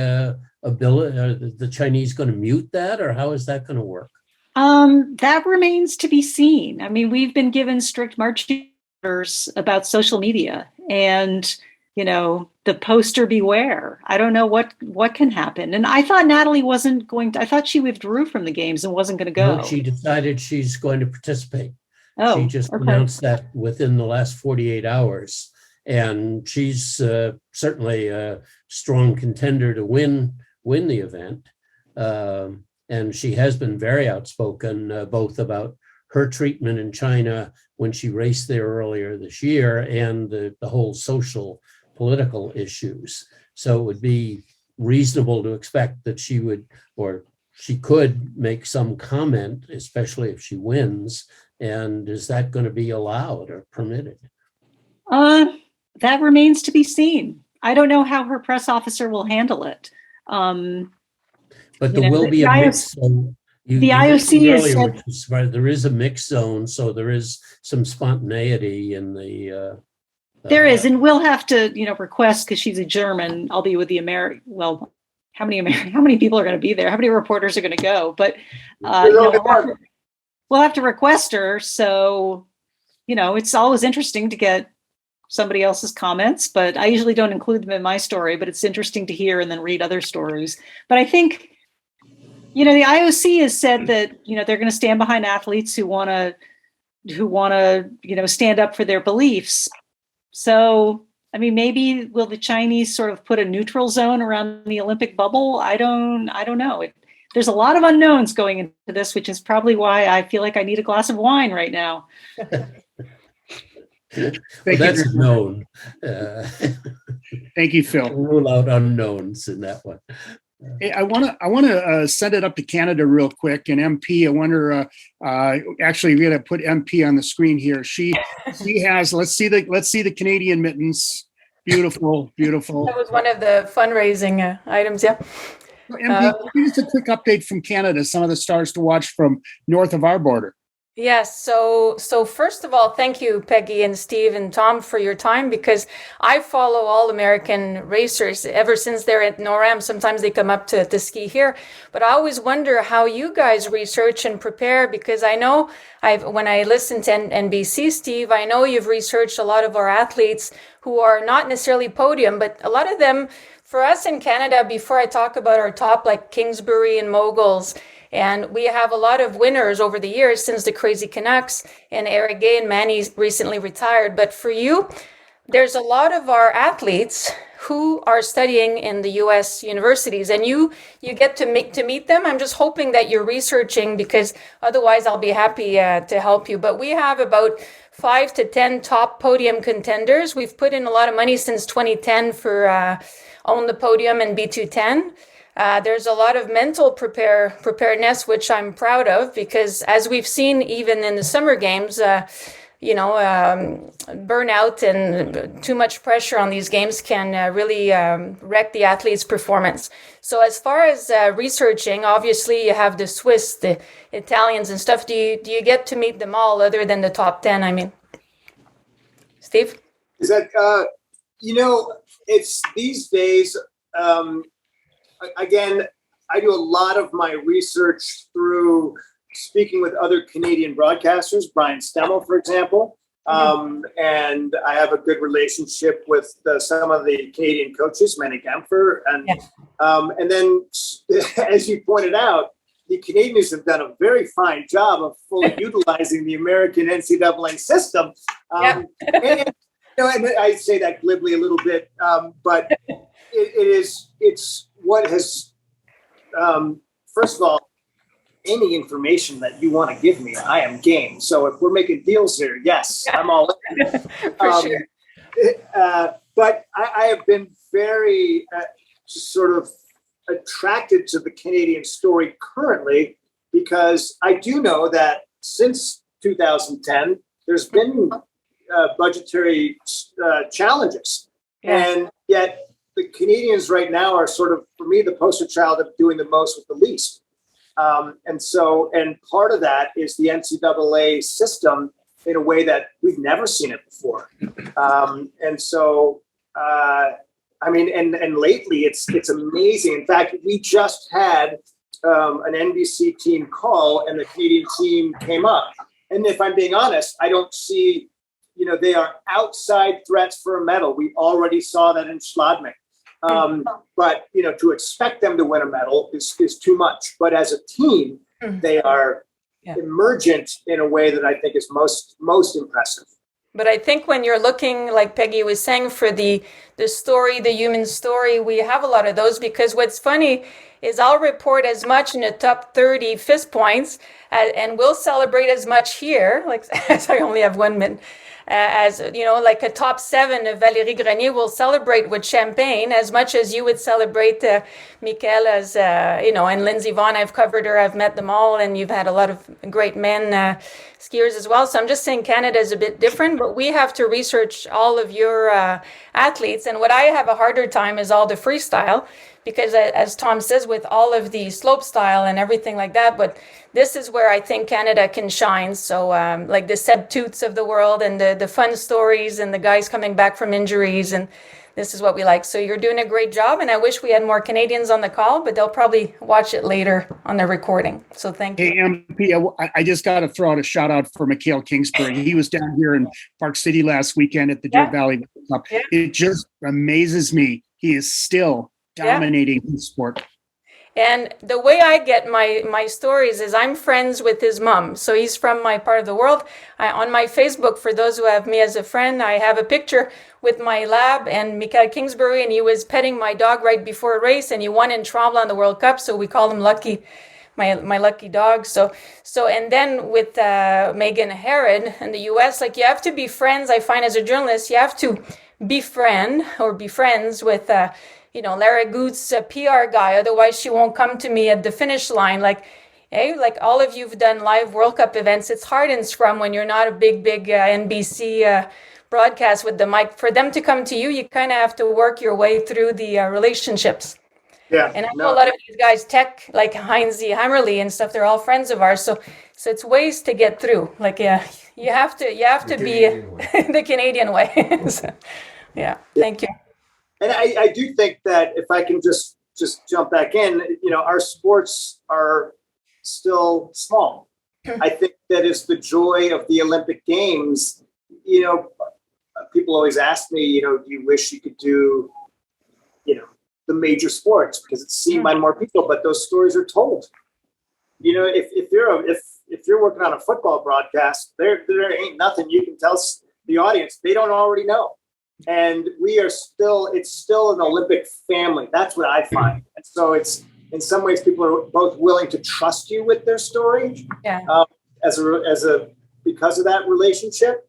ability, are the Chinese going to mute that, or how is that going to work? That remains to be seen. I mean, we've been given strict marching orders about social media, and the poster beware. I don't know what can happen. And I thought Natalie wasn't going to. I thought she withdrew from the games and wasn't going to go. No, she decided she's going to participate. Oh, she just okay. announced that within the last 48 hours. And she's certainly a strong contender to win the event. And she has been very outspoken, both about her treatment in China when she raced there earlier this year and the whole social, political issues. So it would be reasonable to expect that she would, or she could make some comment, especially if she wins. And is that going to be allowed or permitted? That remains to be seen. I don't know how her press officer will handle it. But there will be a mix zone. The IOC is said, there is a mix zone, so there is some spontaneity in the. There is, and we'll have to, request, because she's a German. I'll be with the American. Well, how many people are going to be there? How many reporters are going to go? But we'll have to request her. So, it's always interesting to get somebody else's comments, but I usually don't include them in my story, but it's interesting to hear and then read other stories. But I think, the IOC has said that, they're going to stand behind athletes who want to, stand up for their beliefs. So, I mean, maybe will the Chinese sort of put a neutral zone around the Olympic bubble? I don't know. There's a lot of unknowns going into this, which is probably why I feel like I need a glass of wine right now. Well, that's known. Thank you, Phil. Rule out unknowns in that one. Hey, I want to send it up to Canada real quick. And MP, I wonder. Actually, we're going to put MP on the screen here. She has. Let's see the Canadian mittens. Beautiful. That was one of the fundraising items. Yeah. MP, just a quick update from Canada. Some of the stars to watch from north of our border. Yes. So first of all, thank you, Peggy and Steve and Tom, for your time, because I follow all American racers ever since they're at NORAM. Sometimes they come up to ski here, but I always wonder how you guys research and prepare, because I know when I listen to NBC, Steve, I know you've researched a lot of our athletes who are not necessarily podium, but a lot of them, for us in Canada, before I talk about our top, like Kingsbury and Moguls, and we have a lot of winners over the years since the Crazy Canucks and Eric Gay and Manny recently retired. But for you, there's a lot of our athletes who are studying in the U.S. universities, and you get to meet them. I'm just hoping that you're researching, because otherwise I'll be happy to help you. But we have about 5 to 10 top podium contenders. We've put in a lot of money since 2010 for Own the Podium and B210. There's a lot of mental preparedness, which I'm proud of, because as we've seen even in the summer games, burnout and too much pressure on these games can really wreck the athlete's performance. So as far as researching, obviously you have the Swiss, the Italians and stuff. Do you get to meet them all other than the top 10? I mean, Steve? Is that, it's these days, again, I do a lot of my research through speaking with other Canadian broadcasters, Brian Stemmel, for example. And I have a good relationship with some of the Canadian coaches, Manny Gamfer. And then, as you pointed out, the Canadians have done a very fine job of fully utilizing the American NCAA system. And I say that glibly a little bit, but it's what has, first of all, any information that you want to give me, I am game. So if we're making deals here, yes, I'm all in. For sure. But I have been very sort of attracted to the Canadian story currently, because I do know that since 2010, there's been budgetary challenges. Yeah. And yet the Canadians right now are sort of, for me, the poster child of doing the most with the least. And part of that is the NCAA system in a way that we've never seen it before. And lately it's amazing. In fact, we just had an NBC team call and the Canadian team came up. And if I'm being honest, I don't see, they are outside threats for a medal. We already saw that in Schladming. But to expect them to win a medal is too much. But as a team, they are emergent in a way that I think is most impressive. But I think when you're looking, like Peggy was saying, for the story, the human story, we have a lot of those, because what's funny is I'll report as much in the top 30 fist points, and we'll celebrate as much here, like as I only have 1 minute. As like a top 7 of Valérie Grenier will celebrate with champagne as much as you would celebrate Michael as, and Lindsey Vonn. I've covered her, I've met them all, and you've had a lot of great men skiers as well. So I'm just saying Canada is a bit different, but we have to research all of your athletes. And what I have a harder time is all the freestyle, because as Tom says, with all of the slope style and everything like that, but this is where I think Canada can shine. So like the Seb Toots of the world and the fun stories and the guys coming back from injuries, and this is what we like. So you're doing a great job, and I wish we had more Canadians on the call, but they'll probably watch it later on the recording. So thank you. Hey, MP, I just got to throw out a shout out for Mikhail Kingsbury. He was down here in Park City last weekend at the Deer Valley Cup. Yeah. It just amazes me. He is still dominating the sport. And the way I get my stories is I'm friends with his mom. So he's from my part of the world. On my Facebook, for those who have me as a friend, I have a picture with my lab and Mikhail Kingsbury, and he was petting my dog right before a race, and he won in Tremblant on the World Cup. So we call him Lucky, my lucky dog. So and then with Megan Herod in the US, like you have to be friends. I find as a journalist, you have to befriend or be friends with Lara Goots, a PR guy, otherwise she won't come to me at the finish line. Like, hey, like all of you've done live World Cup events. It's hard in Scrum when you're not a big NBC broadcast with the mic. For them to come to you, you kind of have to work your way through the relationships. Yeah. And I know a lot of these guys, tech, like Heinze Hammerly and stuff, they're all friends of ours. So So it's ways to get through. Like, yeah, you have to be the Canadian way. So, yeah, thank you. And I do think that if I can just jump back in, our sports are still small. I think that is the joy of the Olympic Games. People always ask me, do you wish you could do, the major sports because it's seen by more people, but those stories are told. If you're working on a football broadcast, there ain't nothing you can tell the audience they don't already know. And it's still an Olympic family. That's what I find. And so it's, in some ways, people are both willing to trust you with their story, because of that relationship.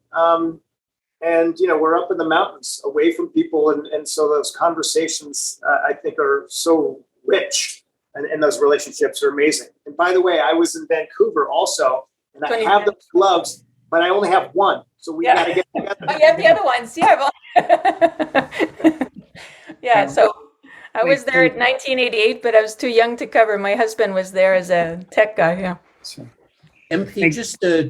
And we're up in the mountains, away from people, and so those conversations I think are so rich, and those relationships are amazing. And by the way, I was in Vancouver also, and I have those gloves, but I only have one, so we got to get together. Oh, you have the other ones, yeah. Well, yeah. So I was there in 1988, but I was too young to cover. My husband was there as a tech guy. Yeah. MP,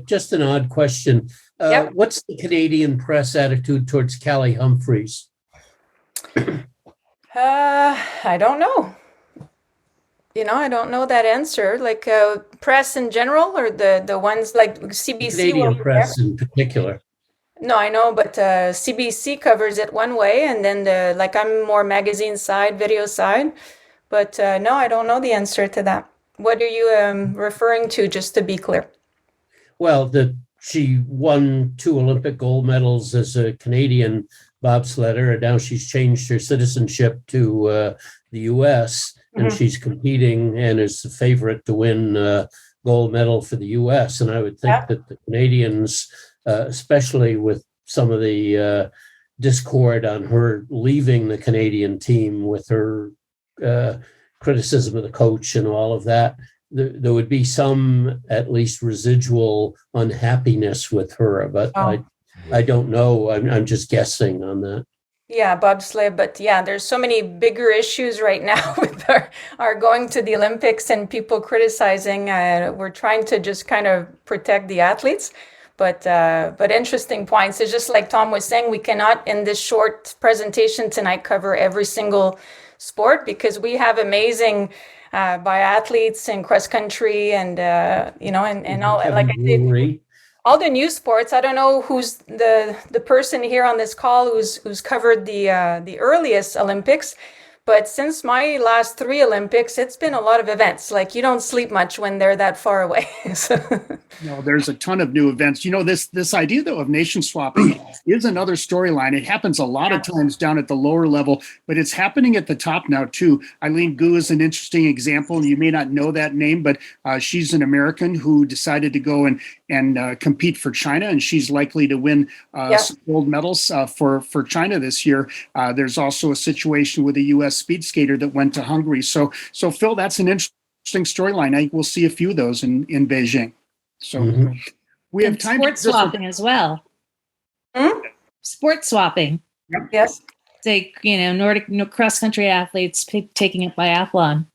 just an odd question. What's the Canadian press attitude towards Callie Humphreys? I don't know. I don't know that answer. Like press in general, or the ones like CBC. Canadian press in particular. No, I know, but CBC covers it one way, and then I'm more magazine side, video side. But no, I don't know the answer to that. What are you referring to, just to be clear? Well, she won 2 Olympic gold medals as a Canadian bobsledder, and now she's changed her citizenship to the U.S., and she's competing and is the favorite to win gold medal for the U.S. And I would think that the Canadians, especially with some of the discord on her leaving the Canadian team with her criticism of the coach and all of that, there would be some, at least, residual unhappiness with her. But I don't know. I'm just guessing on that. Yeah, bobsleigh. But yeah, there's so many bigger issues right now with our going to the Olympics and people criticizing. We're trying to just kind of protect the athletes. But interesting points. It's just like Tom was saying, we cannot, in this short presentation tonight, cover every single sport, because we have amazing biathletes and cross country and and all, like I said, all the new sports. I don't know who's the person here on this call who's covered the earliest Olympics, but since my last 3 Olympics, it's been a lot of events. Like, you don't sleep much when they're that far away. There's a ton of new events. This idea, though, of nation swapping is another storyline. It happens a lot of times down at the lower level, but it's happening at the top now, too. Eileen Gu is an interesting example, and you may not know that name, but she's an American who decided to go and compete for China, and she's likely to win some gold medals for China this year. There's also a situation with a U.S. speed skater that went to Hungary. So Phil, that's an interesting storyline. I think we'll see a few of those in Beijing. So we have time. Sport swapping as well. Sport swapping. Yep. Yes. Like, Nordic cross country athletes taking up biathlon.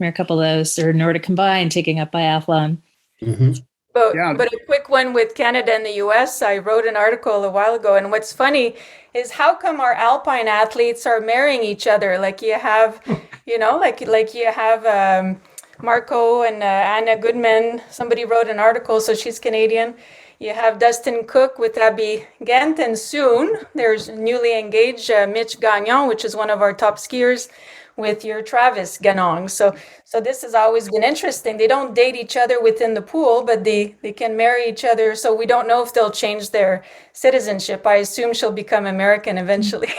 There are a couple of those, or Nordic combined taking up biathlon. But a quick one with Canada and the US. I wrote an article a while ago, and what's funny is how come our alpine athletes are marrying each other? Like you have, like you have Marco and Anna Goodman. Somebody wrote an article, so she's Canadian. You have Dustin Cook with Abby Gant, and soon there's newly engaged Mitch Gagnon, which is one of our top skiers, with your Travis Ganong. So this has always been interesting. They don't date each other within the pool, but they can marry each other. So we don't know if they'll change their citizenship. I assume she'll become American eventually.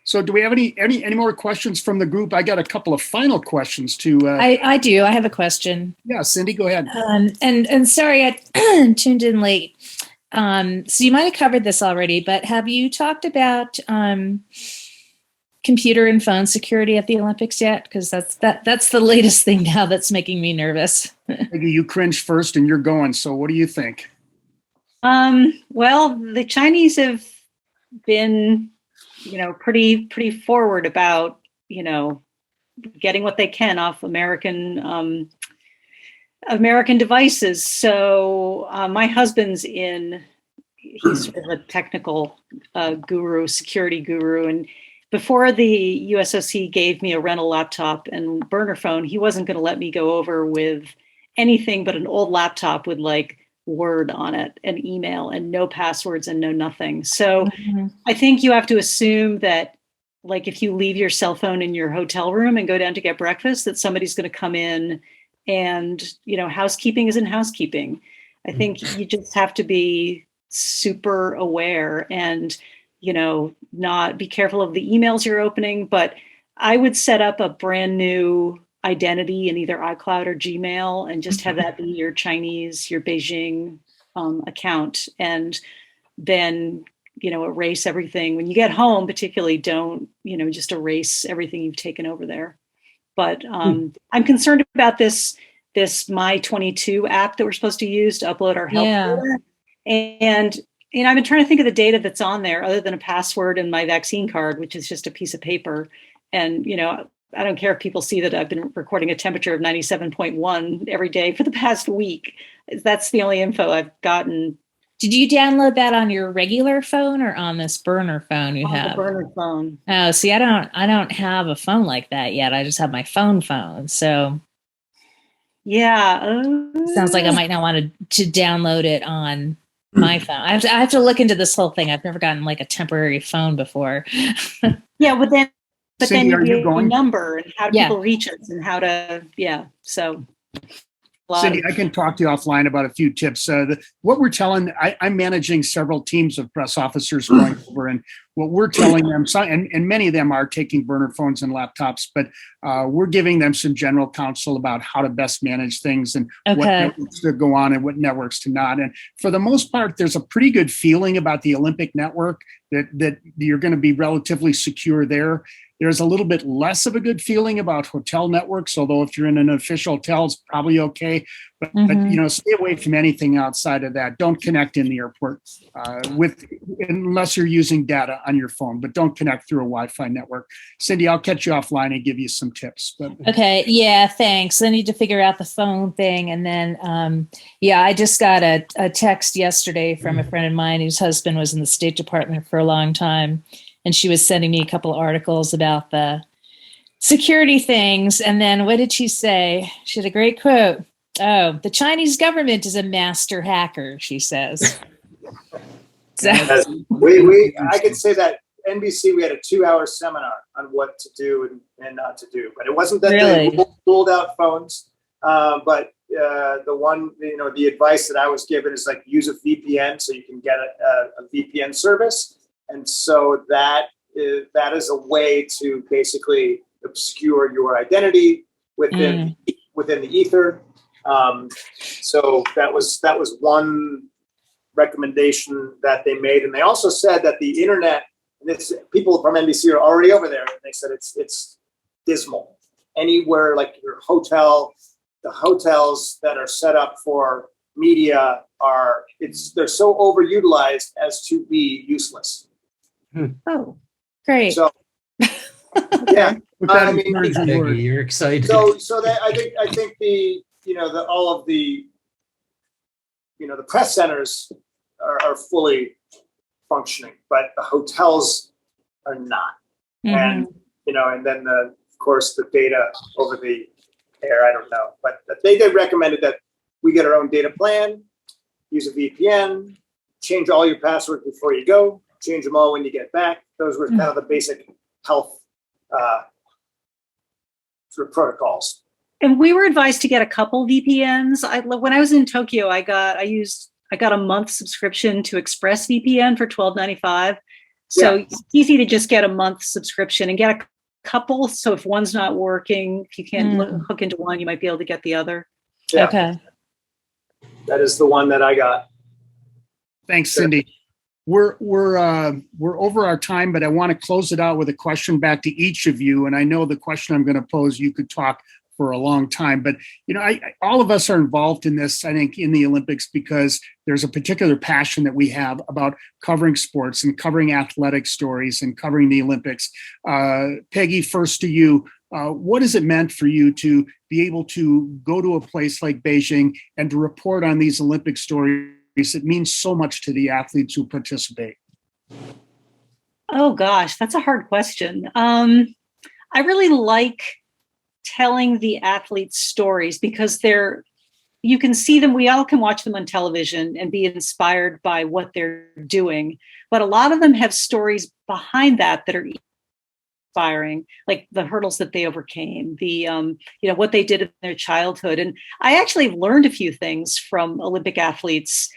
So do we have any more questions from the group? I got a couple of final questions to. I do. I have a question. Yeah, Cindy, go ahead. And sorry, I tuned in late. So you might have covered this already, but have you talked about computer and phone security at the Olympics yet? Because that's the latest thing now that's making me nervous. You cringed first, and you're going. So what do you think? Well, the Chinese have been, pretty forward about, getting what they can off American American devices. So my husband's he's sort of a technical guru, security guru. And before the USOC gave me a rental laptop and burner phone, he wasn't going to let me go over with anything but an old laptop with like Word on it and email and no passwords and no nothing. So I think you have to assume that, like, if you leave your cell phone in your hotel room and go down to get breakfast, that somebody's going to come in and, housekeeping isn't housekeeping. I think you just have to be super aware and, not be careful of the emails you're opening. But I would set up a brand new identity in either iCloud or Gmail and just have that be your Beijing account. And then, erase everything. When you get home, particularly, don't, just erase everything you've taken over there. But I'm concerned about this My 22 app that we're supposed to use to upload our health data. And I've been trying to think of the data that's on there other than a password and my vaccine card, which is just a piece of paper. And, I don't care if people see that I've been recording a temperature of 97.1 every day for the past week. That's the only info I've gotten. Did you download that on your regular phone or on this burner phone you have? On the burner phone. Oh, see, I don't have a phone like that yet. I just have my phone. So yeah, sounds like I might not want to download it on my phone. I have to look into this whole thing. I've never gotten like a temporary phone before. Yeah, but Cindy, then are you going? a number and how do people reach us and how to, so. Cindy, I can talk to you offline about a few tips. What we're telling, I'm managing several teams of press officers going over, and what we're telling them, and many of them are taking burner phones and laptops, but we're giving them some general counsel about how to best manage things and what networks to go on and what networks to not. And for the most part, there's a pretty good feeling about the Olympic network that you're going to be relatively secure there. There's a little bit less of a good feeling about hotel networks, although if you're in an official hotel, it's probably okay. But stay away from anything outside of that. Don't connect in the airport unless you're using data on your phone, but don't connect through a Wi-Fi network. Cindy, I'll catch you offline and give you some tips. Okay, yeah, thanks. I need to figure out the phone thing. And then, I just got a text yesterday from a friend of mine whose husband was in the State Department for a long time. And she was sending me a couple of articles about the security things. And then what did she say? She had a great quote. Oh, the Chinese government is a master hacker, she says. I could say that NBC, we had a 2-hour seminar on what to do and not to do. But it wasn't that they ruled out phones. But the one, the advice that I was given is like use a VPN so you can get a VPN service. And so that is a way to basically obscure your identity within the ether. So that was one recommendation that they made, and they also said that the internet. And people from NBC are already over there. And they said it's dismal. Anywhere like your hotel, the hotels that are set up for media they're so overutilized as to be useless. Oh, great. So, yeah, I mean, Peggy, you're excited. So that I think all of the press centers are fully functioning, but the hotels are not. And and then of course the data over the air, I don't know, but they recommended that we get our own data plan, use a VPN, change all your passwords before you go. Change them all when you get back. Those were kind of the basic health sort of protocols. And we were advised to get a couple VPNs. When I was in Tokyo, I got a month subscription to ExpressVPN for $12.95. So it's easy to just get a month subscription and get a couple. So if one's not working, if you can't hook into one, you might be able to get the other. Yeah. Okay. That is the one that I got. Thanks, Cindy. We're over our time, but I want to close it out with a question back to each of you. And I know the question I'm going to pose, you could talk for a long time, but all of us are involved in this, I think, in the Olympics because there's a particular passion that we have about covering sports and covering athletic stories and covering the Olympics. Peggy, first to you, what has it meant for you to be able to go to a place like Beijing and to report on these Olympic stories? It means so much to the athletes who participate. Oh gosh, that's a hard question. I really like telling the athletes' stories because you can see them, we all can watch them on television and be inspired by what they're doing. But a lot of them have stories behind that are inspiring, like the hurdles that they overcame, what they did in their childhood. And I actually have learned a few things from Olympic athletes,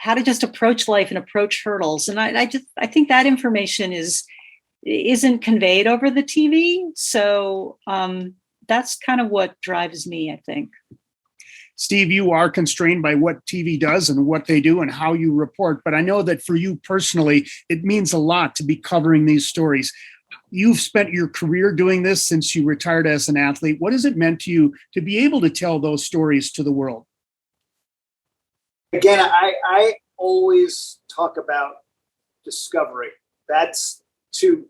how to just approach life and approach hurdles. And I think that information isn't conveyed over the TV. So that's kind of what drives me, I think. Steve, you are constrained by what TV does and what they do and how you report. But I know that for you personally, it means a lot to be covering these stories. You've spent your career doing this since you retired as an athlete. What has it meant to you to be able to tell those stories to the world? Again, I always talk about discovery. That's to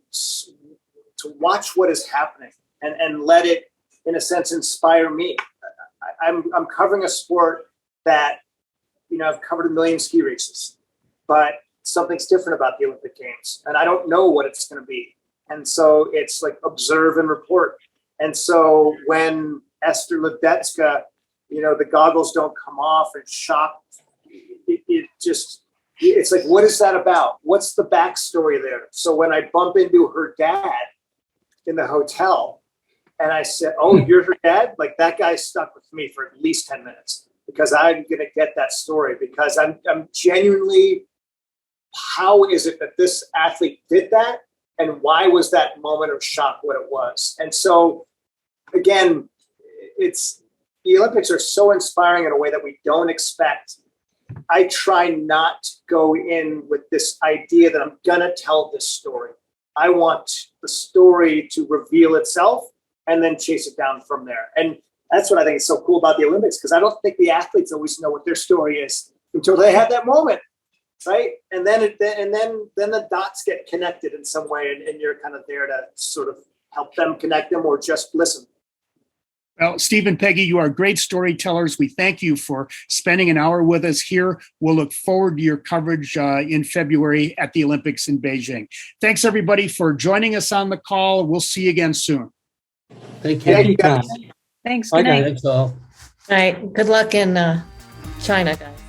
watch what is happening and let it, in a sense, inspire me. I'm covering a sport that, I've covered a million ski races, but something's different about the Olympic Games, and I don't know what it's going to be. And so it's like observe and report. And so when Esther Ledecka, the goggles don't come off and shock, it's like, what is that about? What's the backstory there? So when I bump into her dad in the hotel and I said, oh, you're her dad? Like, that guy stuck with me for at least 10 minutes because I'm going to get that story, because I'm genuinely, how is it that this athlete did that? And why was that moment of shock what it was? And so, again, the Olympics are so inspiring in a way that we don't expect. I try not to go in with this idea that I'm going to tell this story. I want the story to reveal itself and then chase it down from there. And that's what I think is so cool about the Olympics, because I don't think the athletes always know what their story is until they have that moment, right? And then the dots get connected in some way, and you're kind of there to sort of help them connect them or just listen. Well, Steve and Peggy, you are great storytellers. We thank you for spending an hour with us here. We'll look forward to your coverage in February at the Olympics in Beijing. Thanks, everybody, for joining us on the call. We'll see you again soon. Thank you. Thank you, guys. Thanks. Bye, Good night. guys. All All right. Good luck in China, guys.